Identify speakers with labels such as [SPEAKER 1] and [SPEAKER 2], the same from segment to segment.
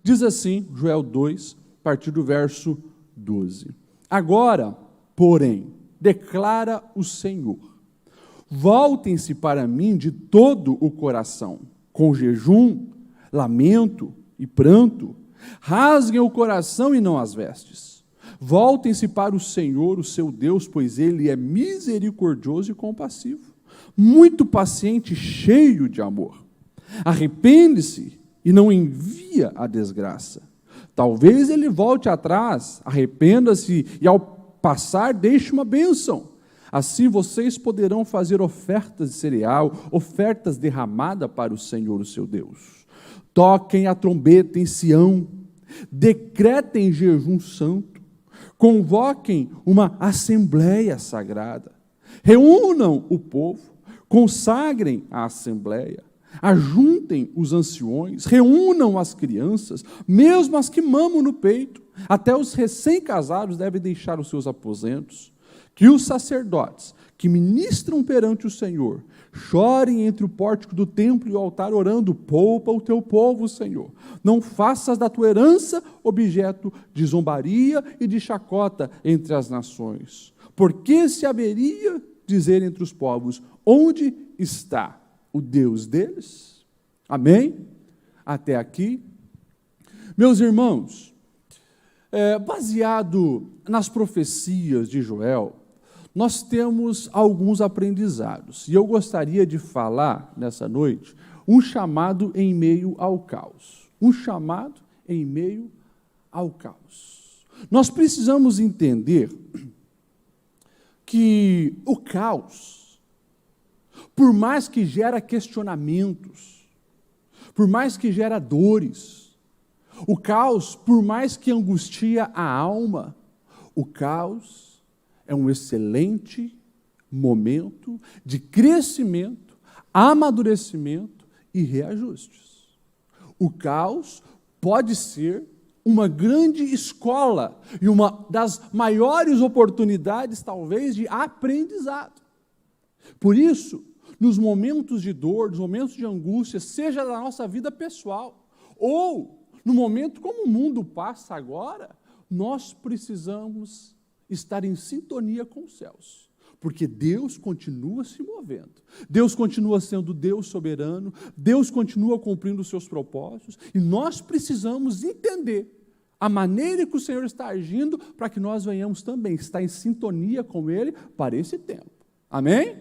[SPEAKER 1] Diz assim, Joel 2, a partir do verso 12. Agora, porém, declara o Senhor, voltem-se para mim de todo o coração, com jejum, lamento e pranto, rasguem o coração e não as vestes. Voltem-se para o Senhor, o seu Deus, pois Ele é misericordioso e compassivo, muito paciente e cheio de amor. Arrepende-se e não envia a desgraça. Talvez Ele volte atrás, arrependa-se e ao passar deixe uma bênção. Assim vocês poderão fazer ofertas de cereal, ofertas derramadas para o Senhor, o seu Deus. Toquem a trombeta em Sião, decretem jejum santo, convoquem uma assembleia sagrada, reúnam o povo, consagrem a assembleia, ajuntem os anciões, reúnam as crianças, mesmo as que mamam no peito, até os recém-casados devem deixar os seus aposentos, que os sacerdotes que ministram perante o Senhor chorem entre o pórtico do templo e o altar, orando, poupa o teu povo, Senhor. Não faças da tua herança objeto de zombaria e de chacota entre as nações. Porque se haveria dizer entre os povos, onde está o Deus deles? Amém? Até aqui. Meus irmãos, baseado nas profecias de Joel, nós temos alguns aprendizados, e eu gostaria de falar, nessa noite, um chamado em meio ao caos. Um chamado em meio ao caos. Nós precisamos entender que o caos, por mais que gera questionamentos, por mais que gera dores, o caos, por mais que angustia a alma, o caos é um excelente momento de crescimento, amadurecimento e reajustes. O caos pode ser uma grande escola e uma das maiores oportunidades, talvez, de aprendizado. Por isso, nos momentos de dor, nos momentos de angústia, seja da nossa vida pessoal, ou no momento como o mundo passa agora, nós precisamos estar em sintonia com os céus, porque Deus continua se movendo, Deus continua sendo Deus soberano, Deus continua cumprindo os seus propósitos, e nós precisamos entender a maneira que o Senhor está agindo, para que nós venhamos também estar em sintonia com Ele para esse tempo. Amém?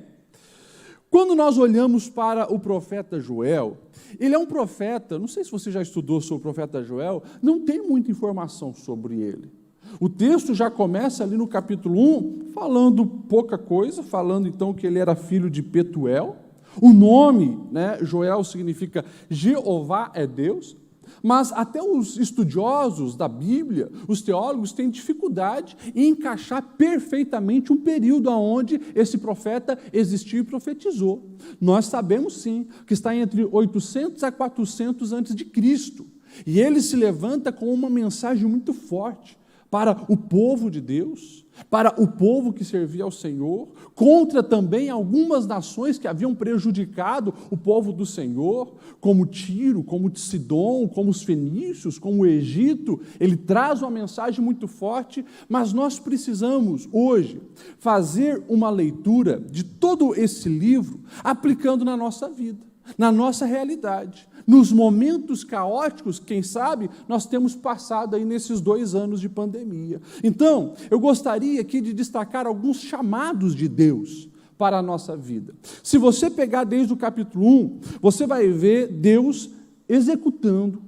[SPEAKER 1] Quando nós olhamos para o profeta Joel, ele é um profeta, não sei se você já estudou sobre o profeta Joel, não tem muita informação sobre ele. O texto já começa ali no capítulo 1, falando pouca coisa, falando então que ele era filho de Petuel. O nome, Joel, significa Jeová é Deus, mas até os estudiosos da Bíblia, os teólogos, têm dificuldade em encaixar perfeitamente um período onde esse profeta existiu e profetizou. Nós sabemos sim que está entre 800 a 400 antes de Cristo, e ele se levanta com uma mensagem muito forte para o povo de Deus, para o povo que servia ao Senhor, contra também algumas nações que haviam prejudicado o povo do Senhor, como Tiro, como Sidom, como os fenícios, como o Egito. Ele traz uma mensagem muito forte, mas nós precisamos hoje fazer uma leitura de todo esse livro, aplicando na nossa vida, na nossa realidade, nos momentos caóticos, quem sabe, nós temos passado aí nesses 2 anos de pandemia. Então, eu gostaria aqui de destacar alguns chamados de Deus para a nossa vida. Se você pegar desde o capítulo 1, você vai ver Deus executando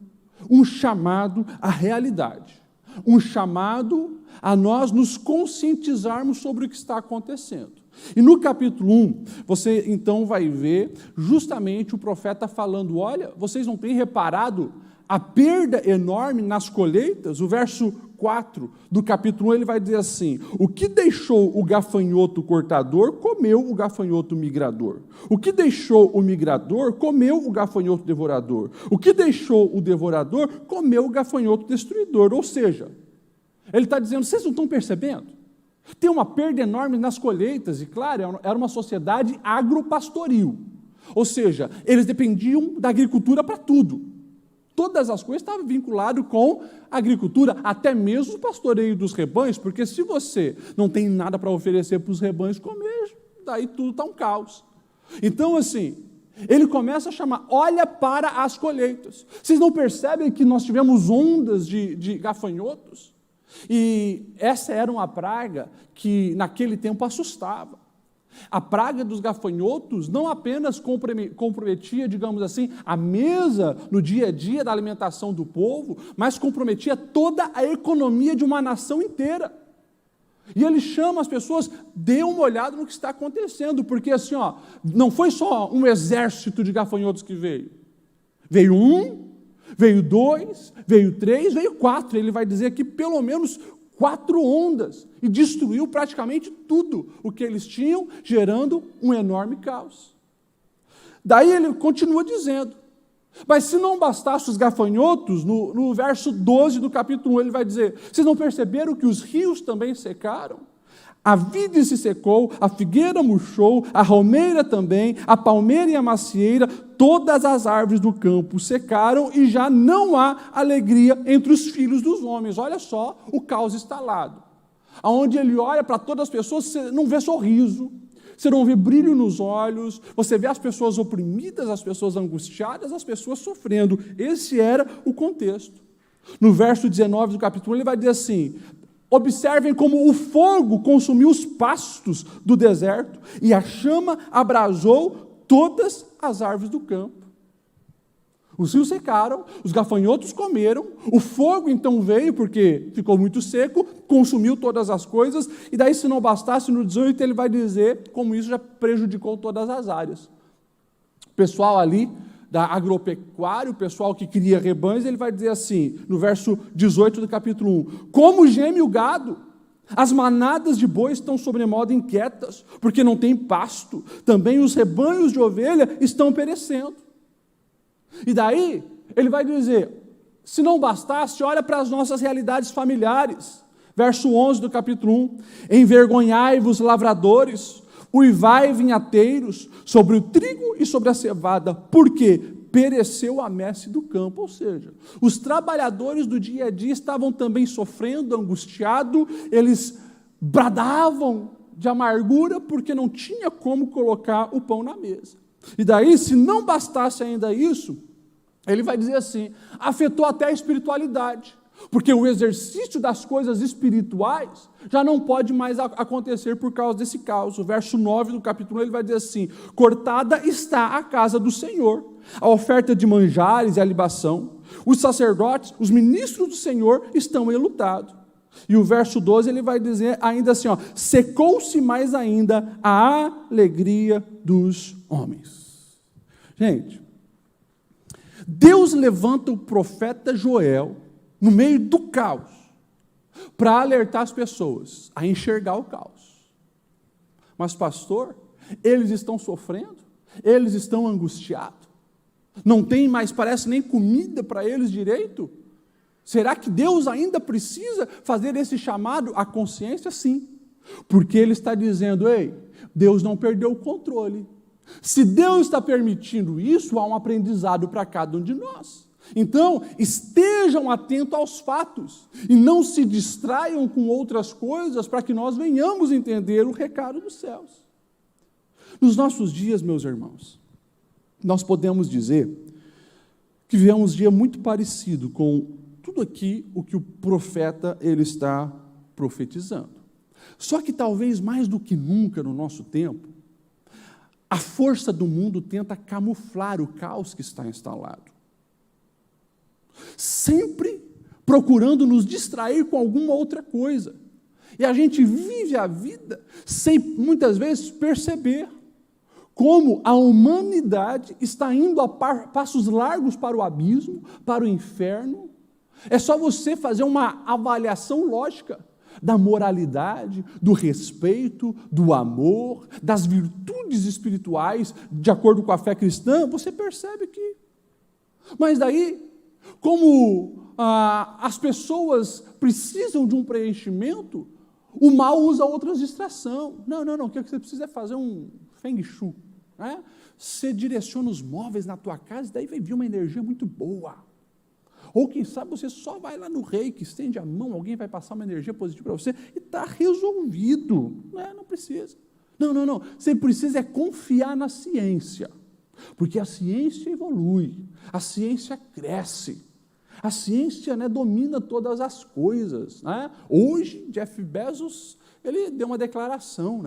[SPEAKER 1] um chamado à realidade, um chamado a nós nos conscientizarmos sobre o que está acontecendo. E no capítulo 1, você então vai ver justamente o profeta falando, olha, vocês não têm reparado a perda enorme nas colheitas? O verso 4 do capítulo 1, ele vai dizer assim, o que deixou o gafanhoto cortador, comeu o gafanhoto migrador. O que deixou o migrador, comeu o gafanhoto devorador. O que deixou o devorador, comeu o gafanhoto destruidor. Ou seja, ele está dizendo, vocês não estão percebendo? Tem uma perda enorme nas colheitas, e claro, era uma sociedade agropastoril, ou seja, eles dependiam da agricultura para tudo. Todas as coisas estavam vinculadas com a agricultura, até mesmo o pastoreio dos rebanhos, porque se você não tem nada para oferecer para os rebanhos comer, daí tudo está um caos. Então, assim, ele começa a chamar, olha para as colheitas. Vocês não percebem que nós tivemos ondas de gafanhotos? E essa era uma praga que naquele tempo assustava. A praga dos gafanhotos não apenas comprometia, digamos assim, a mesa no dia a dia da alimentação do povo, mas comprometia toda a economia de uma nação inteira. E ele chama as pessoas, dê uma olhada no que está acontecendo, porque assim, não foi só um exército de gafanhotos que veio. Veio 1, veio 2, veio 3, veio 4. Ele vai dizer que pelo menos 4 ondas, e destruiu praticamente tudo o que eles tinham, gerando um enorme caos. Daí ele continua dizendo, mas se não bastasse os gafanhotos, no verso 12 do capítulo 1, ele vai dizer, vocês não perceberam que os rios também secaram? A vide se secou, a figueira murchou, a romeira também, a palmeira e a macieira, todas as árvores do campo secaram e já não há alegria entre os filhos dos homens. Olha só o caos instalado. Onde ele olha para todas as pessoas, você não vê sorriso, você não vê brilho nos olhos, você vê as pessoas oprimidas, as pessoas angustiadas, as pessoas sofrendo. Esse era o contexto. No verso 19 do capítulo 1, ele vai dizer assim, observem como o fogo consumiu os pastos do deserto e a chama abrasou todas as árvores do campo. Os rios secaram, os gafanhotos comeram, o fogo então veio, porque ficou muito seco, consumiu todas as coisas, e daí, se não bastasse, no 18 ele vai dizer como isso já prejudicou todas as áreas. O pessoal ali da agropecuária, o pessoal que cria rebanhos, ele vai dizer assim, no verso 18 do capítulo 1, como geme o gado, as manadas de boi estão sobremodo inquietas, porque não tem pasto, também os rebanhos de ovelha estão perecendo. E daí, ele vai dizer, se não bastasse, olha para as nossas realidades familiares, verso 11 do capítulo 1, envergonhai-vos lavradores, uivai vinhateiros, sobre o trigo e sobre a cevada, porque pereceu a messe do campo. Ou seja, os trabalhadores do dia a dia estavam também sofrendo, angustiados, eles bradavam de amargura, porque não tinha como colocar o pão na mesa. E daí, se não bastasse ainda isso, ele vai dizer assim, afetou até a espiritualidade, porque o exercício das coisas espirituais já não pode mais acontecer por causa desse caos. O verso 9 do capítulo 1, ele vai dizer assim, cortada está a casa do Senhor, a oferta de manjares e a libação, os sacerdotes, os ministros do Senhor estão enlutados. E o verso 12, ele vai dizer ainda assim, secou-se mais ainda a alegria dos homens. Gente, Deus levanta o profeta Joel no meio do caos para alertar as pessoas a enxergar o caos. Mas, pastor, eles estão sofrendo, eles estão angustiados, não tem mais, parece, nem comida para eles direito. Será que Deus ainda precisa fazer esse chamado à consciência? Sim, porque Ele está dizendo, ei, Deus não perdeu o controle. Se Deus está permitindo isso, há um aprendizado para cada um de nós. Então, estejam atentos aos fatos e não se distraiam com outras coisas para que nós venhamos entender o recado dos céus. Nos nossos dias, meus irmãos, nós podemos dizer que vivemos um dia muito parecido com tudo aqui o que o profeta ele está profetizando. Só que talvez mais do que nunca no nosso tempo, a força do mundo tenta camuflar o caos que está instalado. Sempre procurando nos distrair com alguma outra coisa. E a gente vive a vida sem, muitas vezes, perceber como a humanidade está indo a passos largos para o abismo, para o inferno. É só você fazer uma avaliação lógica da moralidade, do respeito, do amor, das virtudes espirituais, de acordo com a fé cristã, você percebe que... Mas daí, como as pessoas precisam de um preenchimento, o mal usa outras distrações. Não, o que você precisa é fazer um feng shui. Né? Você direciona os móveis na tua casa e daí vai vir uma energia muito boa. Ou quem sabe você só vai lá no reiki, estende a mão, alguém vai passar uma energia positiva para você e está resolvido. Não precisa. Não. Você precisa confiar na ciência. Porque a ciência evolui, a ciência cresce. A ciência, domina todas as coisas. Hoje, Jeff Bezos, ele deu uma declaração,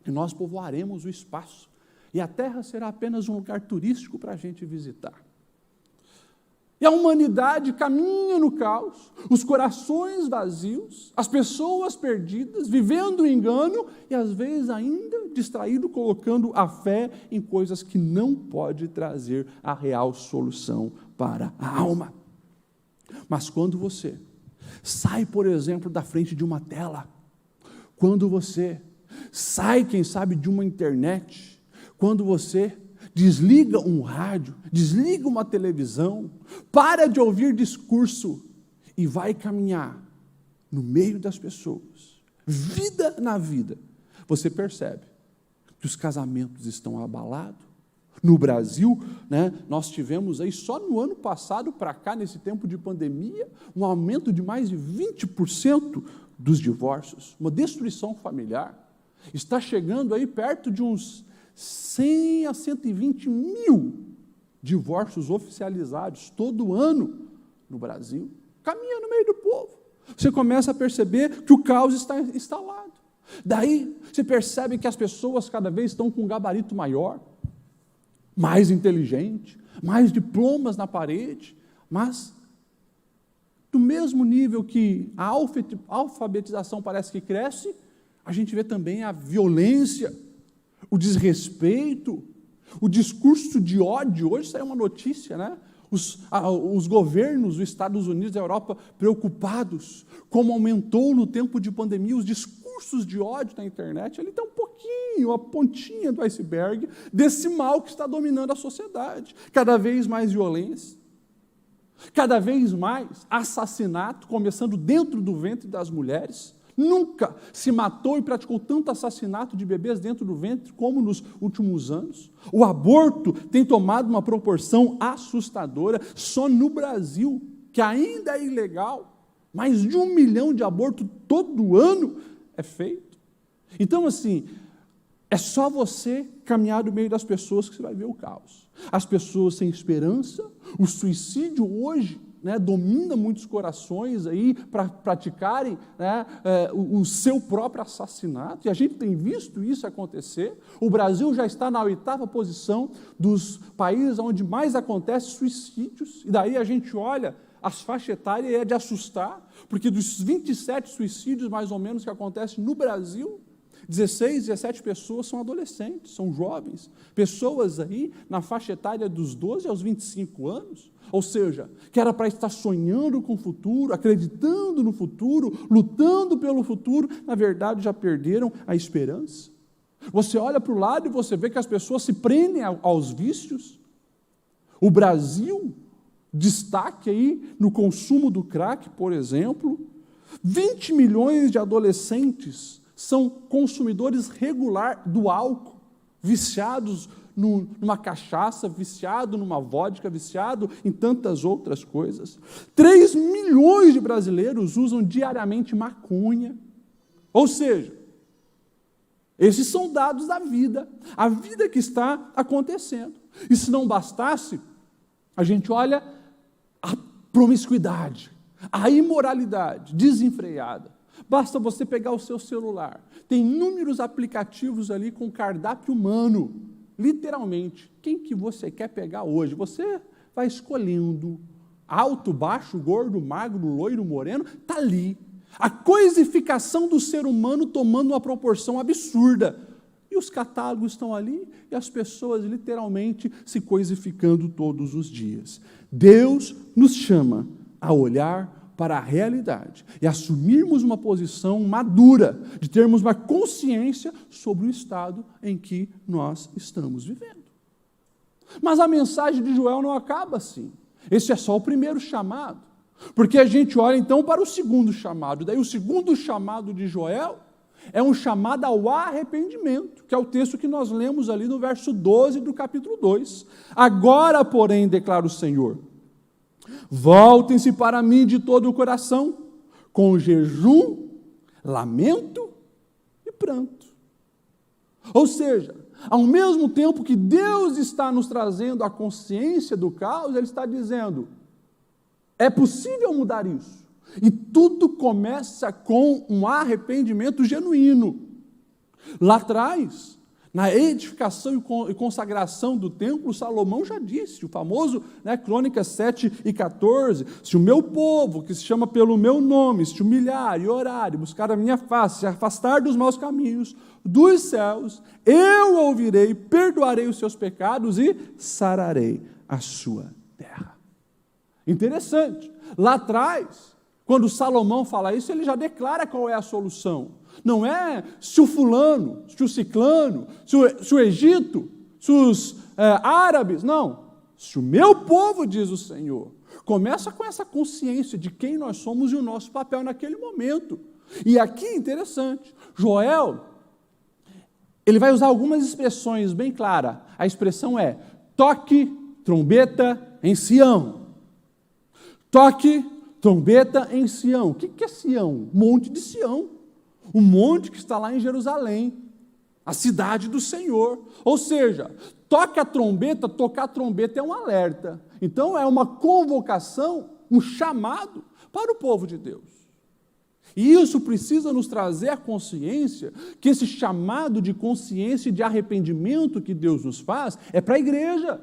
[SPEAKER 1] que nós povoaremos o espaço. E a Terra será apenas um lugar turístico para a gente visitar. E a humanidade caminha no caos, os corações vazios, as pessoas perdidas, vivendo o engano e às vezes ainda distraído, colocando a fé em coisas que não pode trazer a real solução para a alma. Mas quando você sai, por exemplo, da frente de uma tela, quando você sai, quem sabe, de uma internet, quando você desliga um rádio, desliga uma televisão, para de ouvir discurso e vai caminhar no meio das pessoas, vida na vida, você percebe que os casamentos estão abalados. No Brasil, nós tivemos aí só no ano passado para cá, nesse tempo de pandemia, um aumento de mais de 20% dos divórcios, uma destruição familiar. Está chegando aí perto de uns 100 a 120 mil divórcios oficializados todo ano no Brasil. Caminha no meio do povo. Você começa a perceber que o caos está instalado. Daí, você percebe que as pessoas cada vez estão com um gabarito maior, mais inteligente, mais diplomas na parede, mas do mesmo nível que a alfabetização parece que cresce, a gente vê também a violência, o desrespeito, o discurso de ódio. Hoje saiu uma notícia, os governos dos Estados Unidos e da Europa preocupados, como aumentou no tempo de pandemia os discursos de ódio na internet. Ali está um pouquinho, a pontinha do iceberg desse mal que está dominando a sociedade. Cada vez mais violência, cada vez mais assassinato, começando dentro do ventre das mulheres. Nunca se matou e praticou tanto assassinato de bebês dentro do ventre como nos últimos anos. O aborto tem tomado uma proporção assustadora. Só no Brasil, que ainda é ilegal, mais de 1 milhão de abortos todo ano é feito. Então, assim, é só você caminhar no meio das pessoas que você vai ver o caos. As pessoas sem esperança, o suicídio hoje domina muitos corações aí para praticarem o seu próprio assassinato, e a gente tem visto isso acontecer. O Brasil já está na 8ª posição dos países onde mais acontece suicídios, e daí a gente olha as faixas etárias e é de assustar, porque dos 27 suicídios mais ou menos que acontecem no Brasil, 16, 17 pessoas são adolescentes, são jovens, pessoas aí na faixa etária dos 12 aos 25 anos, ou seja, que era para estar sonhando com o futuro, acreditando no futuro, lutando pelo futuro, na verdade já perderam a esperança. Você olha para o lado e você vê que as pessoas se prendem aos vícios. O Brasil, destaque aí no consumo do crack, por exemplo, 20 milhões de adolescentes são consumidores regular do álcool, viciados numa cachaça, viciado numa vodka, viciado em tantas outras coisas. 3 milhões de brasileiros usam diariamente maconha. Ou seja, esses são dados da vida, a vida que está acontecendo. E se não bastasse, a gente olha a promiscuidade, a imoralidade desenfreada. Basta você pegar o seu celular, tem inúmeros aplicativos ali com cardápio humano, literalmente. Quem que você quer pegar hoje? Você vai escolhendo, alto, baixo, gordo, magro, loiro, moreno, está ali. A coisificação do ser humano tomando uma proporção absurda. E os catálogos estão ali e as pessoas literalmente se coisificando todos os dias. Deus nos chama a olhar para a realidade e assumirmos uma posição madura, de termos uma consciência sobre o estado em que nós estamos vivendo. Mas a mensagem de Joel não acaba assim. Esse é só o primeiro chamado, porque a gente olha então para o segundo chamado. Daí o segundo chamado de Joel é um chamado ao arrependimento, que é o texto que nós lemos ali no verso 12 do capítulo 2. Agora, porém, declara o Senhor, Voltem-se para mim de todo o coração, com jejum, lamento e pranto. Ou seja, ao mesmo tempo que Deus está nos trazendo a consciência do caos, Ele está dizendo, é possível mudar isso. E tudo começa com um arrependimento genuíno. Lá atrás, na edificação e consagração do templo, Salomão já disse, o famoso, Crônicas 7 e 14, se o meu povo, que se chama pelo meu nome, se humilhar e orar e buscar a minha face, se afastar dos maus caminhos, dos céus, eu ouvirei, perdoarei os seus pecados e sararei a sua terra. Interessante, lá atrás, quando Salomão fala isso, ele já declara qual é a solução. Não é se o fulano, se o ciclano, se o Egito, se os árabes, não. Se o meu povo, diz o Senhor, começa com essa consciência de quem nós somos e o nosso papel naquele momento. E aqui é interessante, Joel, ele vai usar algumas expressões bem claras. A expressão é, toque trombeta em Sião. Toque trombeta em Sião. O que é Sião? Monte de Sião. O monte que está lá em Jerusalém. A cidade do Senhor. Ou seja, toca a trombeta, tocar a trombeta é um alerta. Então é uma convocação, um chamado para o povo de Deus. E isso precisa nos trazer a consciência que esse chamado de consciência e de arrependimento que Deus nos faz é para a igreja,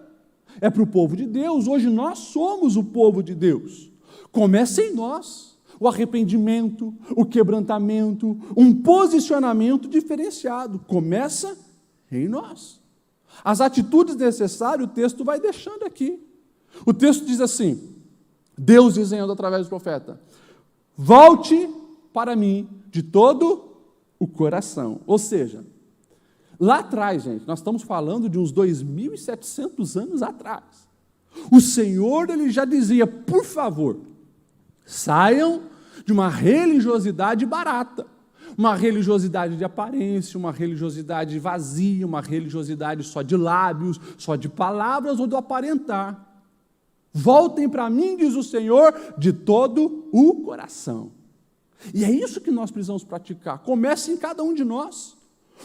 [SPEAKER 1] é para o povo de Deus. Hoje nós somos o povo de Deus. Começa em nós o arrependimento, o quebrantamento, um posicionamento diferenciado. Começa em nós. As atitudes necessárias, o texto vai deixando aqui. O texto diz assim, Deus dizendo através do profeta, volte para mim de todo o coração. Ou seja, lá atrás, gente, nós estamos falando de uns 2.700 anos atrás. O Senhor, Ele já dizia, por favor, saiam de uma religiosidade barata, uma religiosidade de aparência, uma religiosidade vazia, uma religiosidade só de lábios, só de palavras ou do aparentar. Voltem para mim, diz o Senhor, de todo o coração. E é isso que nós precisamos praticar. Comece em cada um de nós.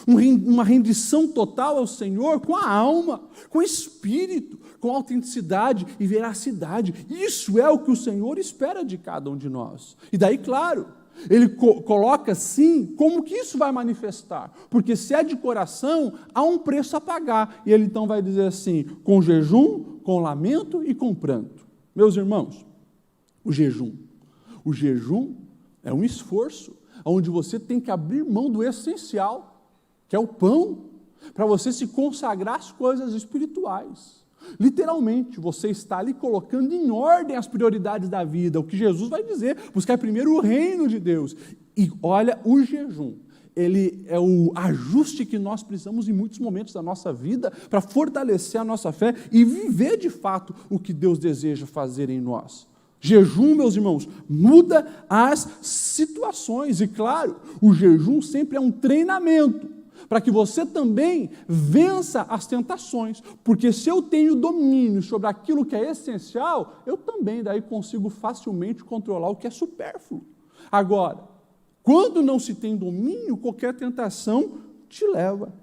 [SPEAKER 1] Uma rendição total ao Senhor com a alma, com o espírito, com autenticidade e veracidade. Isso é o que o Senhor espera de cada um de nós. E daí, claro, Ele coloca assim, como que isso vai manifestar? Porque se é de coração, há um preço a pagar. E Ele então vai dizer assim, com jejum, com lamento e com pranto. Meus irmãos, o jejum é um esforço onde você tem que abrir mão do essencial, que é o pão, para você se consagrar às coisas espirituais. Literalmente, você está ali colocando em ordem as prioridades da vida, o que Jesus vai dizer, buscar primeiro o reino de Deus. E olha, o jejum, ele é o ajuste que nós precisamos em muitos momentos da nossa vida, para fortalecer a nossa fé e viver de fato o que Deus deseja fazer em nós. Jejum, meus irmãos, muda as situações. E claro, o jejum sempre é um treinamento, para que você também vença as tentações, porque se eu tenho domínio sobre aquilo que é essencial, eu também daí consigo facilmente controlar o que é supérfluo. Agora, quando não se tem domínio, qualquer tentação te leva.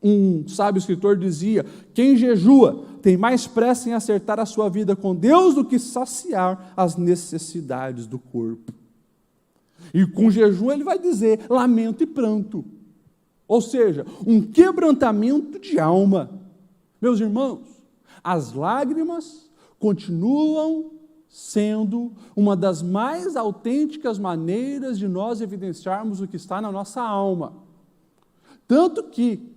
[SPEAKER 1] Um sábio escritor dizia, quem jejua tem mais pressa em acertar a sua vida com Deus do que saciar as necessidades do corpo. E com jejum ele vai dizer, lamento e pranto. Ou seja, um quebrantamento de alma. Meus irmãos, as lágrimas continuam sendo uma das mais autênticas maneiras de nós evidenciarmos o que está na nossa alma. Tanto que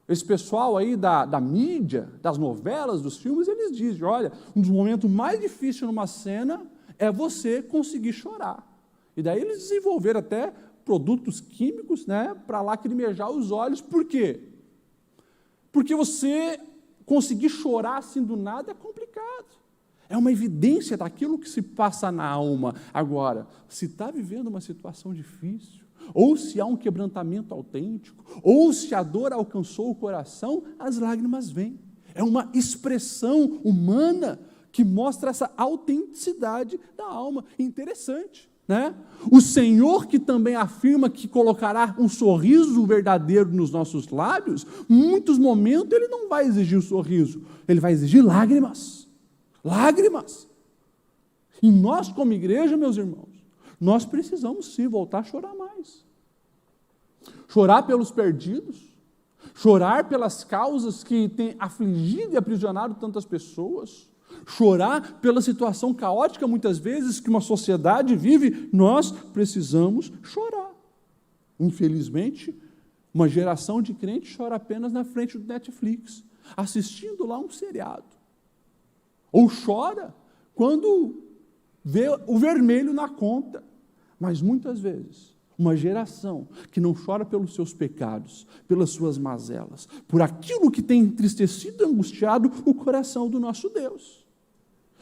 [SPEAKER 1] esse pessoal aí da mídia, das novelas, dos filmes, eles dizem, olha, um dos momentos mais difíceis numa cena é você conseguir chorar. E daí eles desenvolveram até produtos químicos, para lacrimejar os olhos. Por quê? Porque você conseguir chorar assim do nada é complicado. É uma evidência daquilo que se passa na alma. Agora, se está vivendo uma situação difícil, ou se há um quebrantamento autêntico, ou se a dor alcançou o coração, as lágrimas vêm. É uma expressão humana que mostra essa autenticidade da alma. Interessante, né? O Senhor que também afirma que colocará um sorriso verdadeiro nos nossos lábios, em muitos momentos ele não vai exigir o sorriso, ele vai exigir lágrimas. Lágrimas. E nós, como igreja, meus irmãos, nós precisamos sim voltar a chorar mais. Chorar pelos perdidos, chorar pelas causas que têm afligido e aprisionado tantas pessoas, chorar pela situação caótica, muitas vezes, que uma sociedade vive, nós precisamos chorar. Infelizmente, uma geração de crentes chora apenas na frente do Netflix, assistindo lá um seriado. Ou chora quando vê o vermelho na conta. Mas muitas vezes, uma geração que não chora pelos seus pecados, pelas suas mazelas, por aquilo que tem entristecido e angustiado o coração do nosso Deus.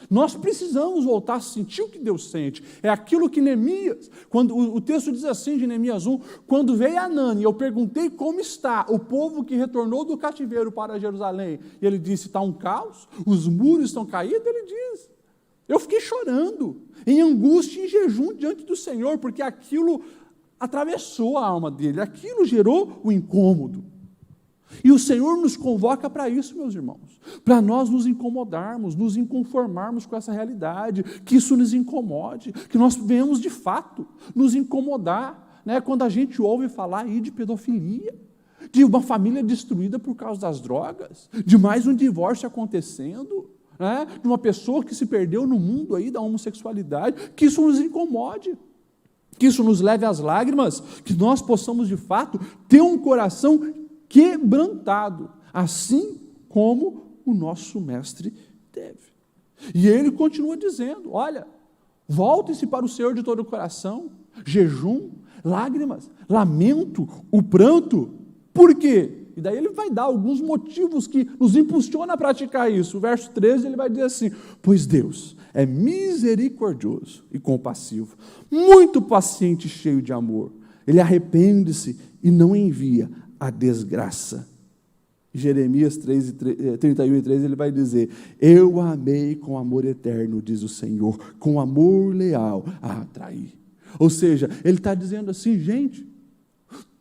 [SPEAKER 1] Nós precisamos voltar a sentir o que Deus sente. É aquilo que Neemias, quando o texto diz assim de Neemias 1, quando veio Anani, eu perguntei como está o povo que retornou do cativeiro para Jerusalém. E ele disse, está um caos, os muros estão caídos. Ele diz, eu fiquei chorando, em angústia e em jejum diante do Senhor, porque aquilo atravessou a alma dele, aquilo gerou o incômodo. E o Senhor nos convoca para isso, meus irmãos, para nós nos incomodarmos, nos inconformarmos com essa realidade, que isso nos incomode, que nós venhamos de fato nos incomodar, né, quando a gente ouve falar aí de pedofilia, de uma família destruída por causa das drogas, de mais um divórcio acontecendo, né, de uma pessoa que se perdeu no mundo aí da homossexualidade, que isso nos incomode, que isso nos leve às lágrimas, que nós possamos de fato ter um coração quebrantado, assim como o nosso mestre teve. E ele continua dizendo, olha, volte-se para o Senhor de todo o coração, jejum, lágrimas, lamento, o pranto. Por quê? E daí ele vai dar alguns motivos que nos impulsionam a praticar isso. O verso 13 ele vai dizer assim, pois Deus é misericordioso e compassivo, muito paciente e cheio de amor. Ele arrepende-se e não envia a desgraça. Jeremias 31 e 3, ele vai dizer, eu a amei com amor eterno, diz o Senhor, com amor leal a atrair. Ou seja, ele está dizendo assim, gente,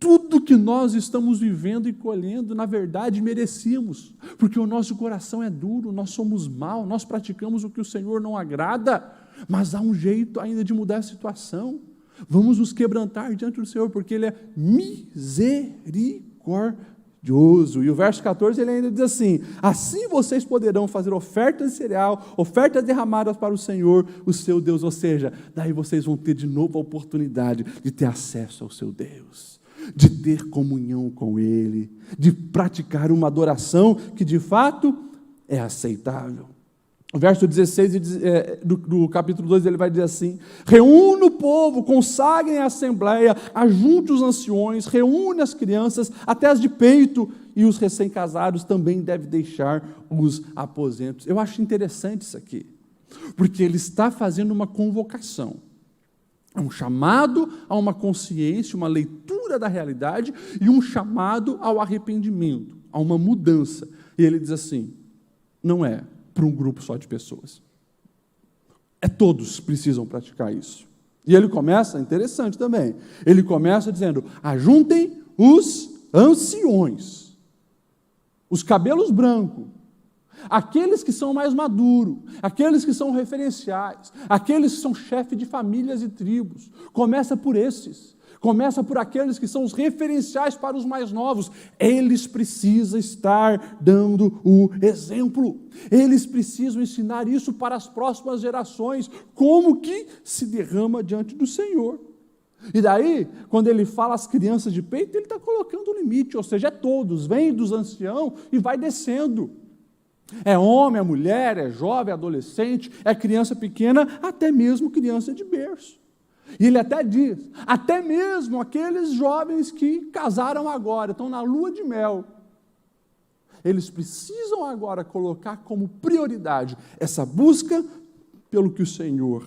[SPEAKER 1] tudo que nós estamos vivendo e colhendo, na verdade, merecíamos, porque o nosso coração é duro, nós somos maus, nós praticamos o que o Senhor não agrada, mas há um jeito ainda de mudar a situação. Vamos nos quebrantar diante do Senhor, porque Ele é misericordioso. E o verso 14, ele ainda diz assim, assim vocês poderão fazer ofertas de cereal, ofertas derramadas para o Senhor, o seu Deus, ou seja, daí vocês vão ter de novo a oportunidade de ter acesso ao seu Deus, de ter comunhão com Ele, de praticar uma adoração que de fato é aceitável. O verso 16 do capítulo 2, ele vai dizer assim, reúne o povo, consagrem a assembleia, ajunte os anciões, reúne as crianças, até as de peito, e os recém-casados também devem deixar os aposentos. Eu acho interessante isso aqui, porque ele está fazendo uma convocação, um chamado a uma consciência, uma leitura da realidade, e um chamado ao arrependimento, a uma mudança. E ele diz assim, não é para um grupo só de pessoas. Todos precisam praticar isso. E ele começa, interessante também, ele começa dizendo, ajuntem os anciões, os cabelos brancos, aqueles que são mais maduros, aqueles que são referenciais, aqueles que são chefes de famílias e tribos. Começa por esses. Começa por aqueles que são os referenciais para os mais novos. Eles precisam estar dando o exemplo. Eles precisam ensinar isso para as próximas gerações, como que se derrama diante do Senhor. E daí, quando ele fala as crianças de peito, ele está colocando o limite, ou seja, é todos, vem dos anciãos e vai descendo. É homem, é mulher, é jovem, é adolescente, é criança pequena, até mesmo criança de berço. E ele até diz, até mesmo aqueles jovens que casaram agora, estão na lua de mel, eles precisam agora colocar como prioridade essa busca pelo que o Senhor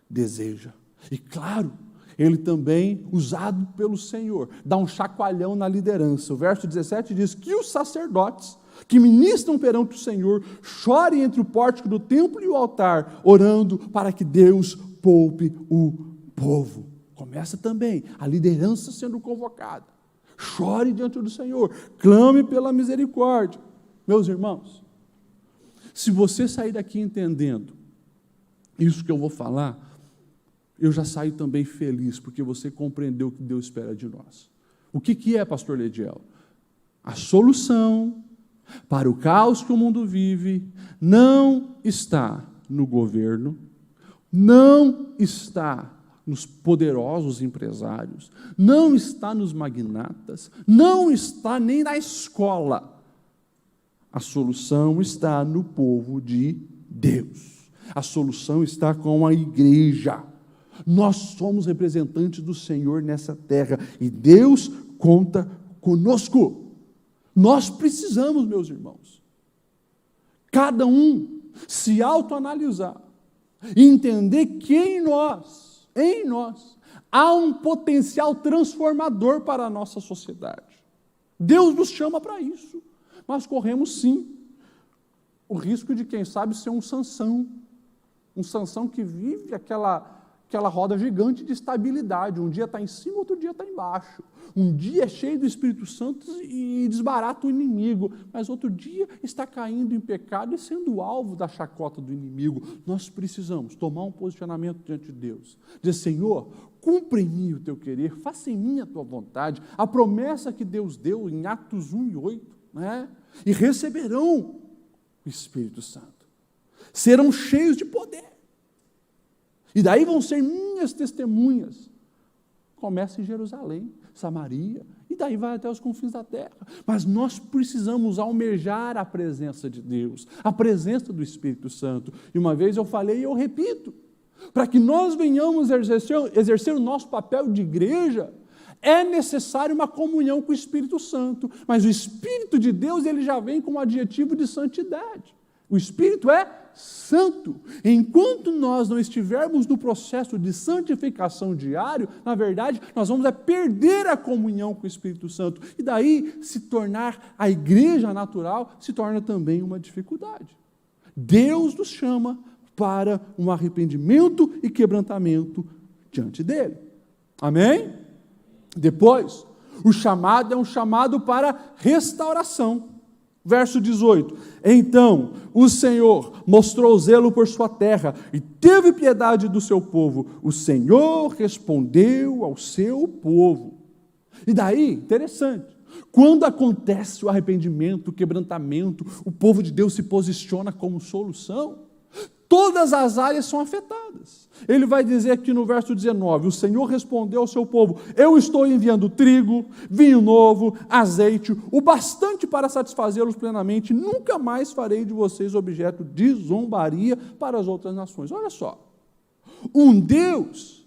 [SPEAKER 1] deseja. E claro, ele também, usado pelo Senhor, dá um chacoalhão na liderança. O verso 17 diz que os sacerdotes que ministram perante o Senhor, chorem entre o pórtico do templo e o altar, orando para que Deus poupe o povo. Começa também a liderança sendo convocada. Chore diante do Senhor, clame pela misericórdia. Meus irmãos, se você sair daqui entendendo isso que eu vou falar, eu já saio também feliz, porque você compreendeu o que Deus espera de nós. O que é, pastor Lediel? A solução para o caos que o mundo vive não está no governo, não está nos poderosos empresários, não está nos magnatas, não está nem na escola. A solução está no povo de Deus. A solução está com a igreja. Nós somos representantes do Senhor nessa terra e Deus conta conosco. Nós precisamos, meus irmãos, cada um se autoanalisar e entender que em nós, há um potencial transformador para a nossa sociedade. Deus nos chama para isso. Mas corremos, sim, o risco de, quem sabe, ser um Sansão que vive aquela roda gigante de estabilidade. Um dia está em cima, outro dia está embaixo. Um dia é cheio do Espírito Santo e desbarata o inimigo, mas outro dia está caindo em pecado e sendo alvo da chacota do inimigo. Nós precisamos tomar um posicionamento diante de Deus. Dizer, Senhor, cumpre em mim o teu querer, faça em mim a tua vontade. A promessa que Deus deu em Atos 1:8, né? E receberão o Espírito Santo. Serão cheios de poder. E daí vão ser minhas testemunhas. Começa em Jerusalém, Samaria, e daí vai até os confins da terra. Mas nós precisamos almejar a presença de Deus, a presença do Espírito Santo. E uma vez eu falei e eu repito, para que nós venhamos exercer o nosso papel de igreja, é necessário uma comunhão com o Espírito Santo. Mas o Espírito de Deus, ele já vem com o adjetivo de santidade. O Espírito é santo. Enquanto nós não estivermos no processo de santificação diário, na verdade, nós vamos perder a comunhão com o Espírito Santo. E daí, se tornar a igreja natural, se torna também uma dificuldade. Deus nos chama para um arrependimento e quebrantamento diante dele. Amém? Depois, o chamado é um chamado para restauração. Verso 18, então o Senhor mostrou zelo por sua terra e teve piedade do seu povo. O Senhor respondeu ao seu povo. E daí, interessante, quando acontece o arrependimento, o quebrantamento, o povo de Deus se posiciona como solução, todas as áreas são afetadas. Ele vai dizer aqui no verso 19, o Senhor respondeu ao seu povo, eu estou enviando trigo, vinho novo, azeite, o bastante para satisfazê-los plenamente, nunca mais farei de vocês objeto de zombaria para as outras nações. Olha só, um Deus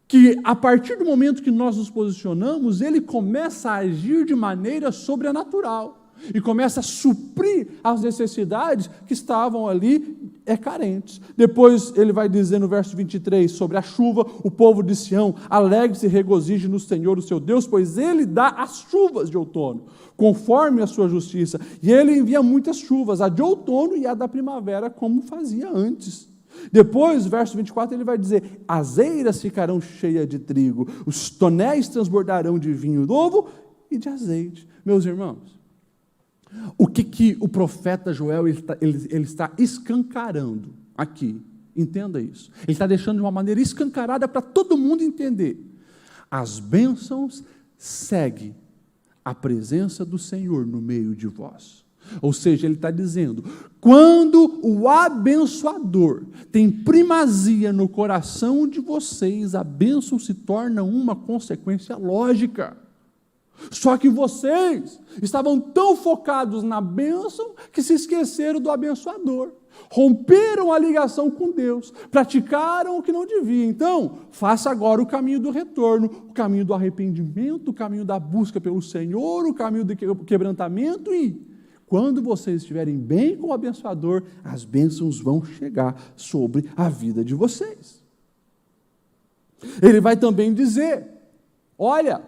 [SPEAKER 1] que a partir do momento que nós nos posicionamos, ele começa a agir de maneira sobrenatural. E começa a suprir as necessidades que estavam ali carentes. Depois ele vai dizer no verso 23, sobre a chuva, o povo de Sião, alegre-se e regozije no Senhor o seu Deus, pois ele dá as chuvas de outono, conforme a sua justiça, e ele envia muitas chuvas, a de outono e a da primavera, como fazia antes. Depois, verso 24, ele vai dizer, as eiras ficarão cheias de trigo, os tonéis transbordarão de vinho novo e de azeite. Meus irmãos, o que o profeta Joel ele está escancarando aqui? Entenda isso. Ele está deixando de uma maneira escancarada para todo mundo entender. As bênçãos seguem a presença do Senhor no meio de vós. Ou seja, ele está dizendo, quando o abençoador tem primazia no coração de vocês, a bênção se torna uma consequência lógica. Só que vocês estavam tão focados na bênção que se esqueceram do abençoador. Romperam a ligação com Deus, praticaram o que não devia. Então, faça agora o caminho do retorno, o caminho do arrependimento, o caminho da busca pelo Senhor, o caminho do quebrantamento e, quando vocês estiverem bem com o abençoador, as bênçãos vão chegar sobre a vida de vocês. Ele vai também dizer, olha,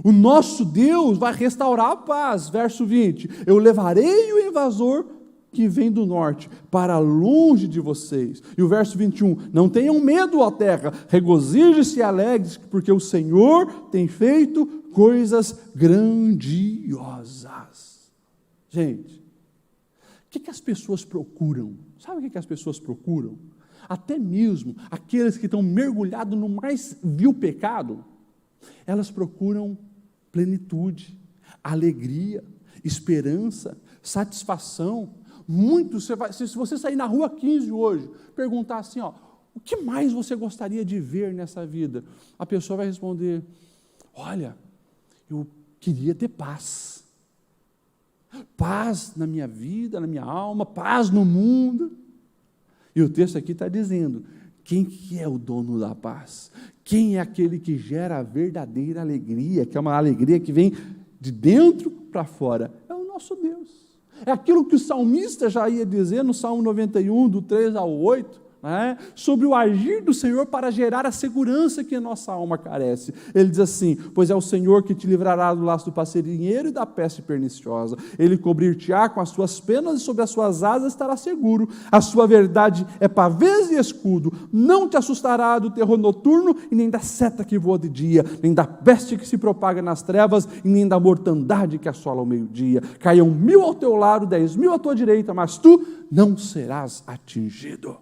[SPEAKER 1] O nosso Deus vai restaurar a paz. Verso 20: eu levarei o invasor que vem do norte para longe de vocês. E o verso 21: não tenham medo, ó terra, regozije-se e alegre, porque o Senhor tem feito coisas grandiosas. Gente, o que as pessoas procuram? Sabe o que as pessoas procuram? Até mesmo aqueles que estão mergulhados no mais vil pecado, elas procuram plenitude, alegria, esperança, satisfação. Muitos, se você sair na rua 15 hoje, perguntar assim, ó, o que mais você gostaria de ver nessa vida? A pessoa vai responder, olha, eu queria ter paz. Paz na minha vida, na minha alma, paz no mundo. E o texto aqui está dizendo, quem que é o dono da paz? Quem é aquele que gera a verdadeira alegria, que é uma alegria que vem de dentro para fora? É o nosso Deus. É aquilo que o salmista já ia dizer no Salmo 91, do 3 ao 8, né, sobre o agir do Senhor para gerar a segurança que a nossa alma carece. Ele diz assim, pois é o Senhor que te livrará do laço do passarinheiro e da peste perniciosa. Ele cobrir-te-á com as suas penas e sobre as suas asas estará seguro. A sua verdade é pavês e escudo. Não te assustará do terror noturno e nem da seta que voa de dia, nem da peste que se propaga nas trevas e nem da mortandade que assola ao meio-dia. Caiam 1000 ao teu lado, 10.000 à tua direita, mas tu não serás atingido.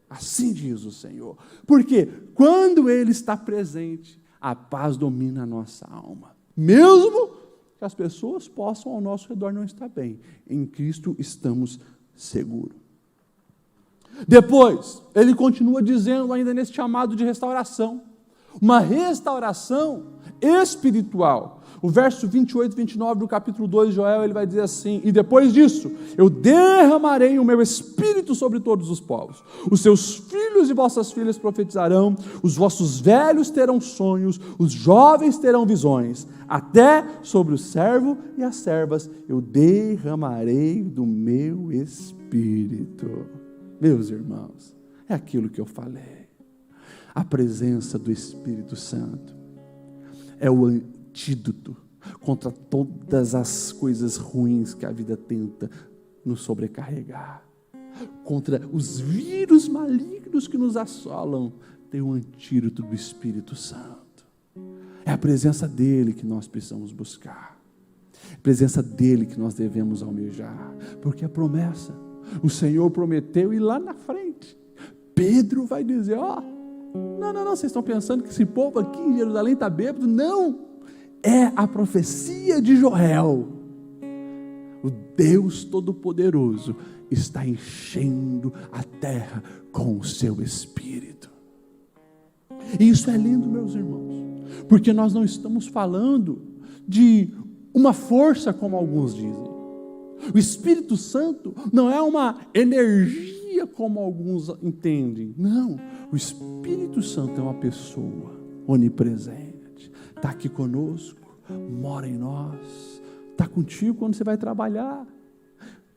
[SPEAKER 1] Assim diz o Senhor. Porque quando Ele está presente, a paz domina a nossa alma. Mesmo que as pessoas possam ao nosso redor não estar bem, em Cristo estamos seguros. Depois, ele continua dizendo ainda nesse chamado de restauração, uma restauração espiritual. O verso 28 e 29 do capítulo 2 de Joel, ele vai dizer assim, e depois disso, eu derramarei o meu espírito sobre todos os povos, os seus filhos e vossas filhas profetizarão, os vossos velhos terão sonhos, os jovens terão visões, até sobre o servo e as servas eu derramarei do meu espírito. Meus irmãos, é aquilo que eu falei, a presença do Espírito Santo é o antídoto contra todas as coisas ruins que a vida tenta nos sobrecarregar, contra os vírus malignos que nos assolam. Tem um antídoto do Espírito Santo. É a presença dele que nós precisamos buscar, a presença dele que nós devemos almejar, porque a promessa, o Senhor prometeu, e lá na frente Pedro vai dizer, não, vocês estão pensando que esse povo aqui em Jerusalém está bêbado? Não, é a profecia de Joel. O Deus Todo-Poderoso está enchendo a terra com o seu Espírito. E isso é lindo, meus irmãos, porque nós não estamos falando de uma força como alguns dizem. O Espírito Santo não é uma energia como alguns entendem. Não, o Espírito Santo é uma pessoa onipresente, está aqui conosco, mora em nós, está contigo quando você vai trabalhar,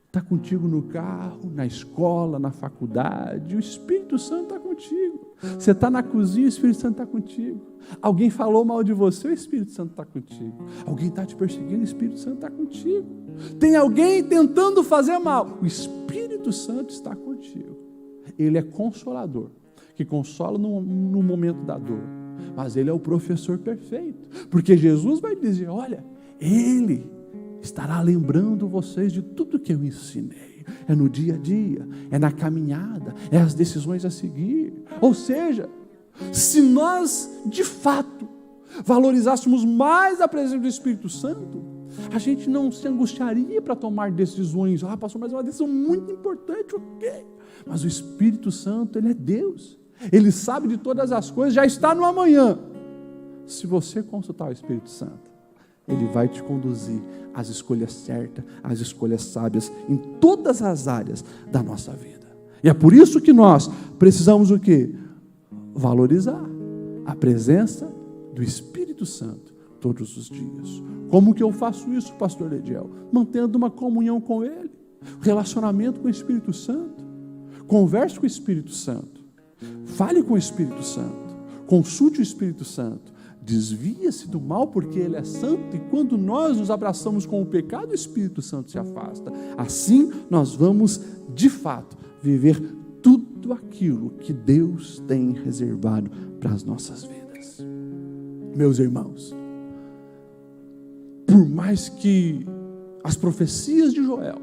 [SPEAKER 1] está contigo no carro, na escola, na faculdade. O Espírito Santo está contigo. Você está na cozinha, o Espírito Santo está contigo. Alguém falou mal de você, o Espírito Santo está contigo. Alguém está te perseguindo, o Espírito Santo está contigo. Tem alguém tentando fazer mal, o Espírito Santo está contigo. Ele é consolador, que consola no momento da dor, mas Ele é o professor perfeito, porque Jesus vai dizer, olha, Ele estará lembrando vocês de tudo que eu ensinei. É no dia a dia, é na caminhada, é as decisões a seguir. Ou seja, se nós de fato valorizássemos mais a presença do Espírito Santo, a gente não se angustiaria para tomar decisões. Pastor, mas é uma decisão muito importante, ok. Mas o Espírito Santo, Ele é Deus. Ele sabe de todas as coisas, já está no amanhã. Se você consultar o Espírito Santo, Ele vai te conduzir às escolhas certas, às escolhas sábias, em todas as áreas da nossa vida. E é por isso que nós precisamos o quê? Valorizar a presença do Espírito Santo todos os dias. Como que eu faço isso, pastor Lediel? Mantendo uma comunhão com Ele, relacionamento com o Espírito Santo. Converse com o Espírito Santo, fale com o Espírito Santo, consulte o Espírito Santo, desvia-se do mal porque Ele é santo, e quando nós nos abraçamos com o pecado, o Espírito Santo se afasta. Assim, nós vamos, de fato, viver tudo aquilo que Deus tem reservado para as nossas vidas. Meus irmãos, por mais que as profecias de Joel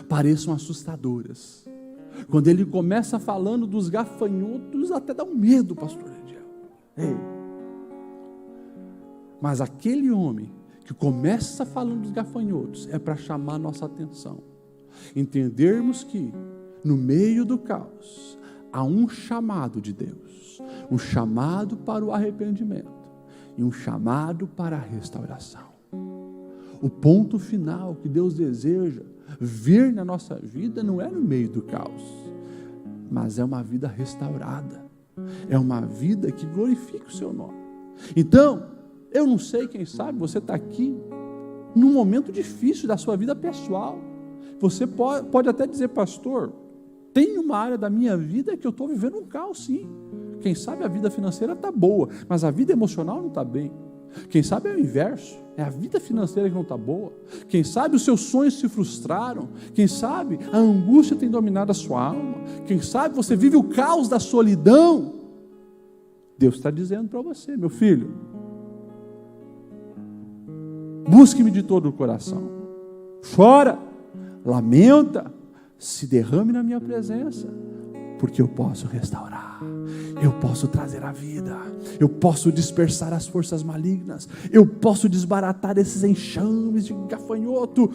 [SPEAKER 1] pareçam assustadoras, quando ele começa falando dos gafanhotos, até dá um medo, pastor Ediel. Ei, mas aquele homem que começa falando dos gafanhotos é para chamar nossa atenção, entendermos que no meio do caos há um chamado de Deus, um chamado para o arrependimento e um chamado para a restauração. O ponto final que Deus deseja ver na nossa vida não é no meio do caos, mas é uma vida restaurada, é uma vida que glorifica o seu nome. Então, eu não sei, quem sabe você está aqui num momento difícil da sua vida pessoal. Você pode até dizer, pastor, tem uma área da minha vida que eu estou vivendo um caos, sim. Quem sabe a vida financeira está boa, mas a vida emocional não está bem. Quem sabe é o inverso, é a vida financeira que não está boa. Quem sabe os seus sonhos se frustraram. Quem sabe a angústia tem dominado a sua alma. Quem sabe você vive o caos da solidão. Deus está dizendo para você, meu filho, busque-me de todo o coração, chora, lamenta, se derrame na minha presença, porque eu posso restaurar, eu posso trazer a vida, eu posso dispersar as forças malignas, eu posso desbaratar esses enxames de gafanhoto.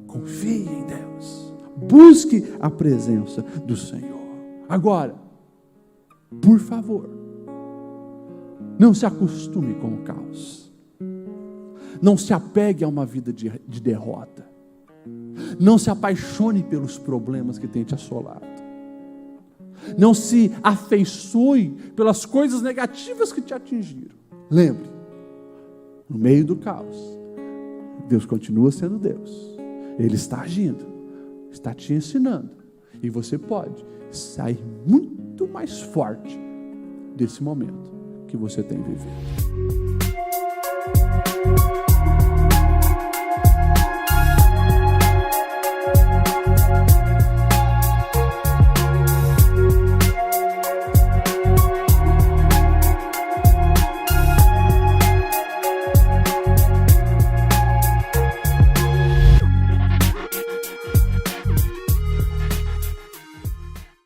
[SPEAKER 1] Confie em Deus, busque a presença do Senhor. Agora, por favor, não se acostume com o caos, não se apegue a uma vida de derrota, não se apaixone pelos problemas que tem te assolado, não se afeiçoe pelas coisas negativas que te atingiram. Lembre, no meio do caos, Deus continua sendo Deus, Ele está agindo, está te ensinando, e você pode sair muito mais forte desse momento que você tem vivido.